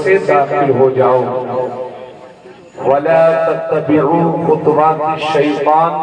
سے داخل ہو جاؤ۔ وَلَا تَتَّبِعُوا خُطُوَاتِ الشَّيْطَانِ،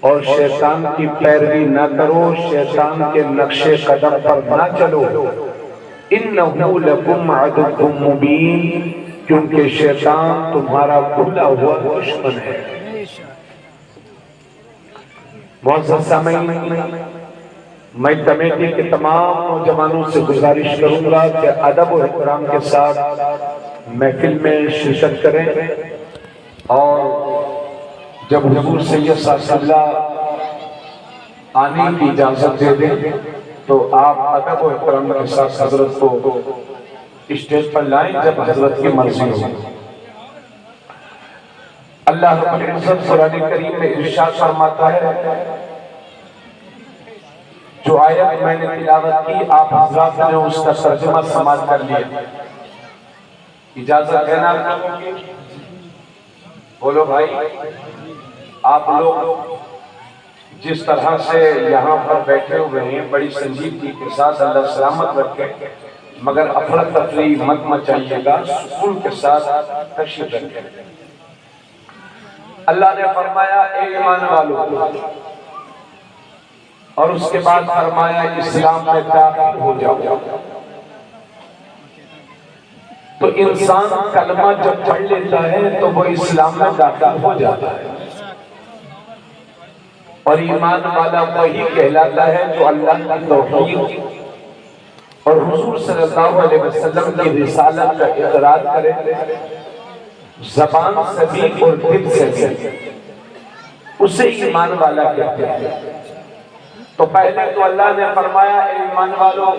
اور شیطان کی پیروی نہ کرو، شیطان کے نقش قدم پر نہ چلو۔ إِنَّهُ لَكُمْ عَدُوٌّ مُّبِينٌ، کیونکہ شیطان تمہارا کھلا ہوا دشمن ہے۔ معزز سامعین، میں کمیٹی کے تمام نوجوانوں سے گزارش کروں گا کہ ادب و احترام کے ساتھ محفل میں شرکت کریں، اور جب حضور سید صاحب اللہ آنے کی اجازت دے دیں تو آپ ادب و احترام کے ساتھ حضرت کو اسٹیج پر لائیں جب حضرت کی مرضی ہو۔ اللہ رب العزت قرآن کریم میں ارشاد فرماتا ہے، جو آیت میں نے تلاوت کی آپ حضرات نے اس کا ترجمہ سماعت کر لیا، اجازت دینا آپ لوگوں کی؟ بولو بھائی، آپ لوگ جس طرح سے یہاں پر بیٹھے ہوئے ہیں بڑی سنجیدگی کے ساتھ، اللہ سلامت رکھے، مگر افراتفری مت مچائیے گا، سکون کے ساتھ تشریف رکھیں۔ اللہ نے فرمایا اے ایمان والو، اور اس کے بعد فرمایا اسلام میں داخل ہو جاؤ۔ تو انسان کلمہ جب پڑھ لیتا ہے تو وہ اسلام میں داخل ہو جاتا ہے، اور ایمان والا وہی کہلاتا ہے جو اللہ کی توحید اور حضور صلی اللہ علیہ وسلم کی رسالت کا اقرار کرے، زبان سے بھی اور دل سے بھی، اسے ایمان والا کہتے ہیں۔ تو پہلے تو اللہ نے فرمایا اے ایمان والو،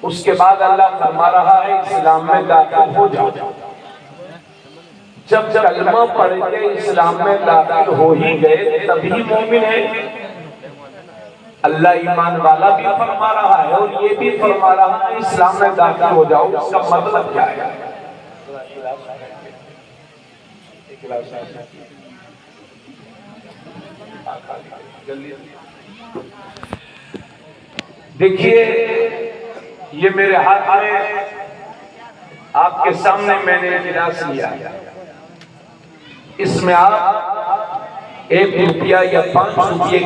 اس کے بعد اللہ فرما رہا ہے اسلام میں داخل ہو جاؤ۔ جب کلمہ پڑھ کے اسلام میں داخل ہو ہی گئے تبھی مومن ہے۔ اللہ ایمان والا بھی فرما رہا ہے اور یہ بھی فرما رہا ہے اسلام میں داخل ہو جاؤ، اس کا مطلب کیا ہے؟ دیکھیے یہ میرے ہاتھ میں آپ کے سامنے میں نے گلاس لیا، اس میں آپ 1 روپیہ یا 5 روپیے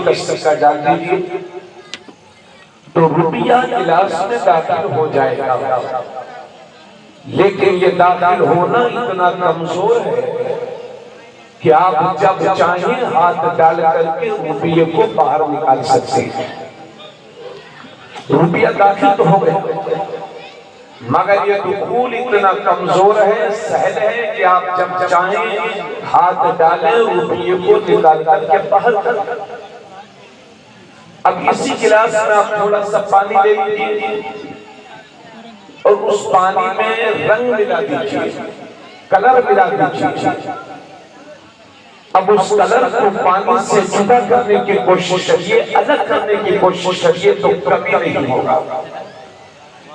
کا ڈال دیجیے تو روپیہ گلاس میں داخل ہو جائے گا، لیکن یہ داخل ہونا اتنا کمزور ہے کہ آپ جب چاہیں ہاتھ ڈال کر کے روپیے کو باہر نکال سکتے ہیں۔ روپیہ داخل تو ہو گئے، مگر یہ دخول اتنا کمزور ہے، سہل ہے کہ آپ جب چاہیں ہاتھ ڈالیں روپیے کو نکال کر کے باہر کر دیں۔ اب اسی گلاس میں آپ تھوڑا سا پانی لے لیجیے اور اس پانی میں رنگ ملا دیجیے، کلر ملا دیجیے۔ اب اس کلر کو پانی سے جدا کرنے کی کوشش کریے، الگ کرنے کی کوشش کریے تو کبھی نہیں ہوگا۔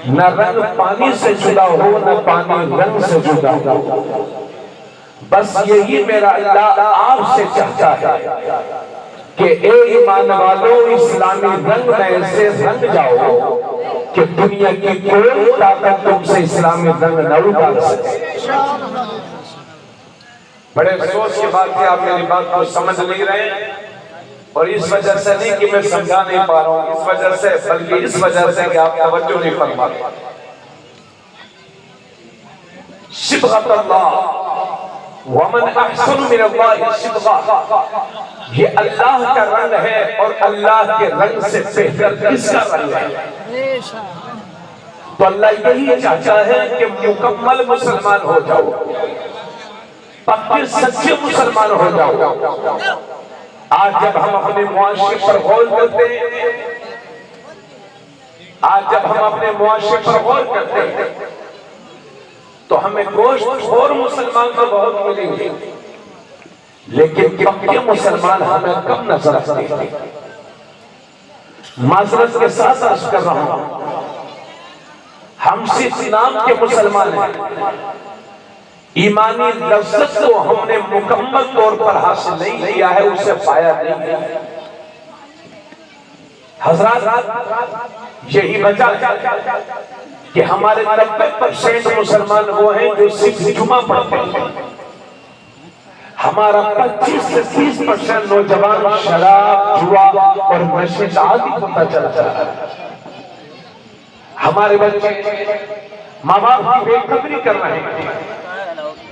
نہ رنگ پانی سے جدا ہو، نہ پانی رنگ سے جدا ہو۔ بس یہی میرا اللہ آپ سے چاہتا ہے کہ اے ایمان والو، اسلامی رنگ میں ایسے رنگ جاؤ کہ دنیا کی کوئی طاقت تم سے اسلامی رنگ نہ اٹھا سکے۔ بڑے افسوس کی بات ہے آپ میری بات کو سمجھ نہیں رہے، اور اس وجہ سے نہیں کہ میں سمجھا نہیں پا رہا ہوں، اس وجہ سے بلکہ اس وجہ سے کہ آپ توجہ نہیں فرما رہے۔ صبغۃ اللہ ومن احسن من اللہ صبغہ، یہ اللہ کا رنگ ہے، اور اللہ کے رنگ سے بہتر کس کا رنگ ہے؟ تو اللہ یہی چاہتا ہے کہ مکمل مسلمان ہو جاؤ، پکے سچے مسلمان ہو جاؤ۔ آج جب ہم اپنے معاشرے پر غور کرتے ہیں، تو ہمیں گوشت خور مسلمان تو بہت ملیں گے، لیکن پکے مسلمان ہمیں کم نظر آتے ہیں۔ معذرت کے ساتھ عرض کر رہا ہوں، ہم صرف نام کے مسلمان ہیں، ایمانی لذت کو ہم نے مکمل طور پر حاصل نہیں کیا ہے، اسے پایا نہیں ہے۔ حضرات یہی وجہ ہے کہ ہمارے 90% مسلمان وہ ہیں جو صرف جمعہ پڑھتے ہیں، ہمارا 25 سے 30% نوجوان شراب، جوا اور نشے کا عادی ہوتا چلا جا رہا ہے۔ ہمارے بچے ماں باپ کی بے قدری کر رہے ہیں،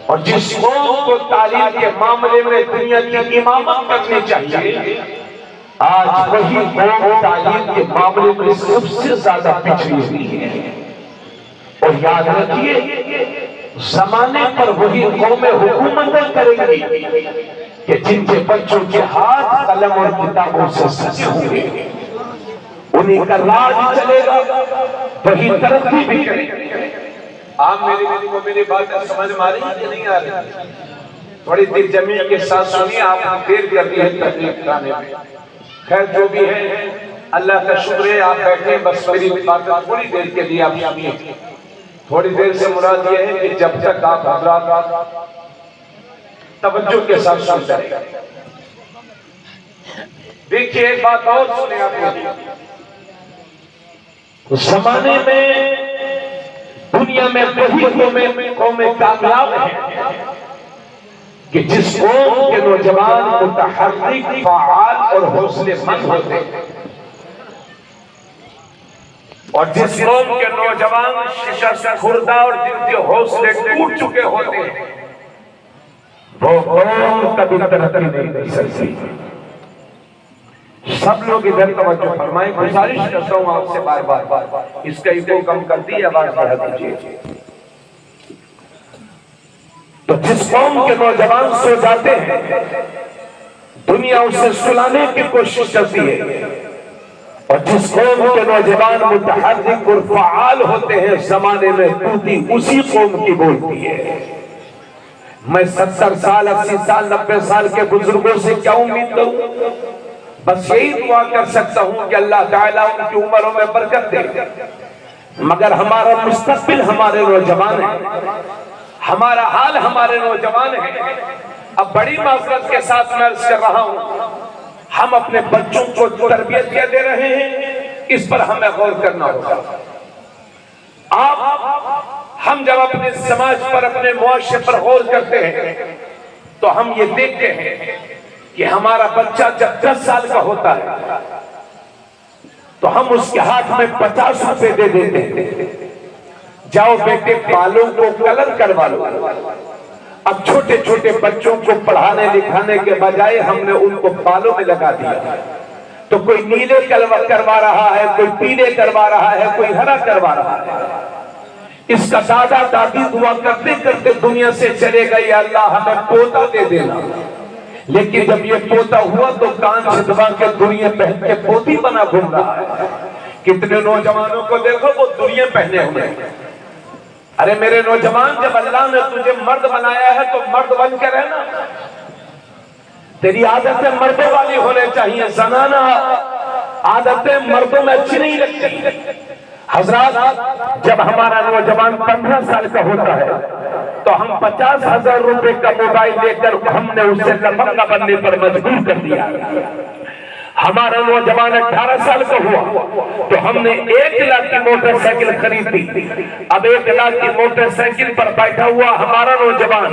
اور جس قوم کو تعلیم کے معاملے میں دنیا کی امامت کرنی چاہیے، آج وہی قوم تعلیم کے معاملے میں سب سے زیادہ پچھڑی ہوئی ہے۔ اور یاد رکھیے، زمانے پر وہی قومیں حکومتیں کریں گی کہ جن کے بچوں کے ہاتھ قلم اور کتابوں سے سجے ہوں گے، انہیں کا راج چلے گا، وہی ترقی بھی کریں گے۔ آپ میری باتیں سمجھ میں آ رہی ہے نہیں آ رہی؟ تھوڑی دیر جمیع کے ساتھ سنیے، آپ نے دیر کر دی ہے تکلیف کرانے میں۔ خیر جو بھی ہے، اللہ کا شکر ہے، آپ بیٹھیں، بس میری باتیں تھوڑی دیر کے لیے آپ سنیے۔ تھوڑی دیر سے مراد یہ ہے کہ جب تک آپ حضرات توجہ کے ساتھ سنتے ہیں۔ دیکھیے ایک بات اور سنیں آپ نے، اس زمانے میں دنیا میں وہی قومیں کامیاب ہیں کہ جس قوم کے نوجوان متحرک، فعال اور حوصلے مند ہوتے ہیں، اور جس قوم کے نوجوان شکست خوردہ اور جن کے حوصلے ٹوٹ چکے ہوتے ہیں، وہ قوم کبھی ترقی نہیں کر سکتی۔ سب لوگ ادھر توجہ فرمائیں، گزارش کرتا ہوں آپ سے بار بار، اس کا ایکو کم کر دی، آواز بڑھا دیجیے۔ تو جس قوم کے نوجوان سو جاتے ہیں، دنیا اسے سلانے کی کوشش کرتی ہے، اور جس قوم کے نوجوان متحرک اور فعال ہوتے ہیں، زمانے میں ٹوٹی اسی قوم کی بولتی ہے۔ میں 70 سال، 80 سال، 90 سال کے بزرگوں سے کیا امید کروں؟ بس یہی دعا کر سکتا ہوں کہ اللہ تعالیٰ ان کی عمروں میں برکت دے، مگر ہمارا مستقبل ہمارے نوجوان ہیں، ہمارا حال ہمارے نوجوان ہیں۔ اب بڑی معذرت کے ساتھ میں عرض کر رہا ہوں، ہم اپنے بچوں کو تربیت کیا دے رہے ہیں، اس پر ہمیں غور کرنا ہوگا۔ ہم جب اپنے سماج پر، اپنے معاشرے پر غور کرتے ہیں تو ہم یہ دیکھتے ہیں کہ ہمارا بچہ جب 10 سال کا ہوتا ہے تو ہم اس کے ہاتھ میں 50 روپے دے دیتے ہیں، جاؤ بیٹے بالوں کو کلر کروا لو۔ اب چھوٹے چھوٹے بچوں کو پڑھانے لکھانے کے بجائے ہم نے ان کو بالوں میں لگا دیا، تو کوئی نیلے کروا رہا ہے، کوئی پیلے کروا رہا ہے، کوئی ہرا کروا رہا ہے۔ اس کا دادا دادی دعا کرتے کرتے دنیا سے چلے گئے، یا اللہ ہمیں پوتا دے دینا، لیکن جب یہ پوتا ہوا تو کان چھدوا کے دنیا پہن کے پوتی بنا گھوم رہا ہے۔ کتنے نوجوانوں کو دیکھو وہ دنیا پہنے ہوئے ہیں۔ ارے میرے نوجوان، جب اللہ نے تجھے مرد بنایا ہے تو مرد بن کے رہنا، تیری عادتیں مردوں والی ہونے چاہیے، زنانہ عادتیں مردوں میں اچھی نہیں لگتی۔ حضرات، جب ہمارا نوجوان 15 سال کا ہوتا ہے تو ہم 50,000 روپے کا موبائل لے کر ہم نے اسے لفنگا بننے پر مجبور کر دیا۔ ہمارا نوجوان 18 سال کا ہوا تو ہم نے 1 لاکھ کی موٹر سائیکل خریدی۔ اب 1 لاکھ کی موٹر سائیکل پر بیٹھا ہوا ہمارا نوجوان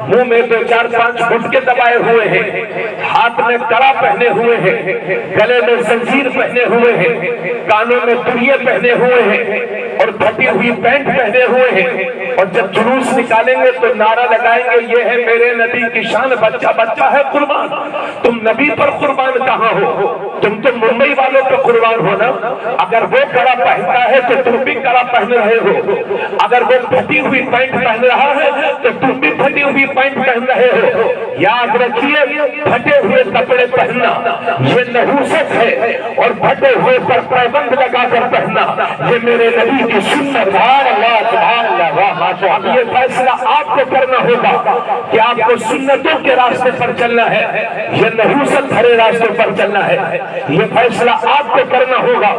منہ میں 2-4-5 گٹکے دبائے ہوئے ہیں، ہاتھ میں کڑا پہنے ہوئے ہیں، گلے میں زنجیر پہنے ہوئے ہیں، کانوں میں دریے پہنے ہوئے ہیں، اور پھٹی ہوئی پینٹ پہنے ہوئے ہیں، اور جب جلوس نکالیں گے تو نعرہ لگائیں گے، یہ ہے میرے نبی کی شان، بچہ بچہ ہے قربان۔ تم نبی پر قربان کہاں ہو؟ تم تو ممبئی والوں پر قربان ہو نا۔ اگر وہ کڑا پہنتا ہے تو تم بھی کڑا پہن رہے ہو، اگر وہ پھٹی ہوئی پینٹ پہن رہا ہے تو تم بھی پھٹی ہوئی پینٹ پہن رہے ہو۔ یاد رکھیے، پھٹے ہوئے کپڑے پہننا یہ نحوست ہے، اور پھٹے ہوئے پر پابند لگا کر پہننا یہ میرے نبی کی سنت۔ اب یہ فیصلہ آپ کو کرنا ہوگا کہ آپ کو سنتوں کے راستے پر چلنا ہے یا نحوست بھرے راستے پر چلنا ہے۔ یہ فیصلہ آپ کو کرنا ہوگا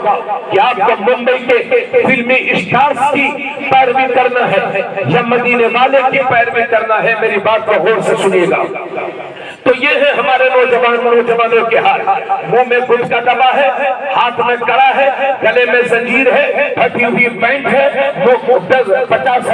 کہ آپ کو ممبئی کے فلمی اسٹارز کی پیروی کرنا ہے یا مدینے والے کی پیروی کرنا ہے۔ میری بات کو غور سے سنیے گا۔ تو یہ ہے ہمارے نوجوانوں کے حال. منہ میں گٹکا دبا ہے, ہاتھ میں کڑا ہے, گلے میں زنجیر ہے, پھٹی ہوئی پینٹ ہے, وہ 50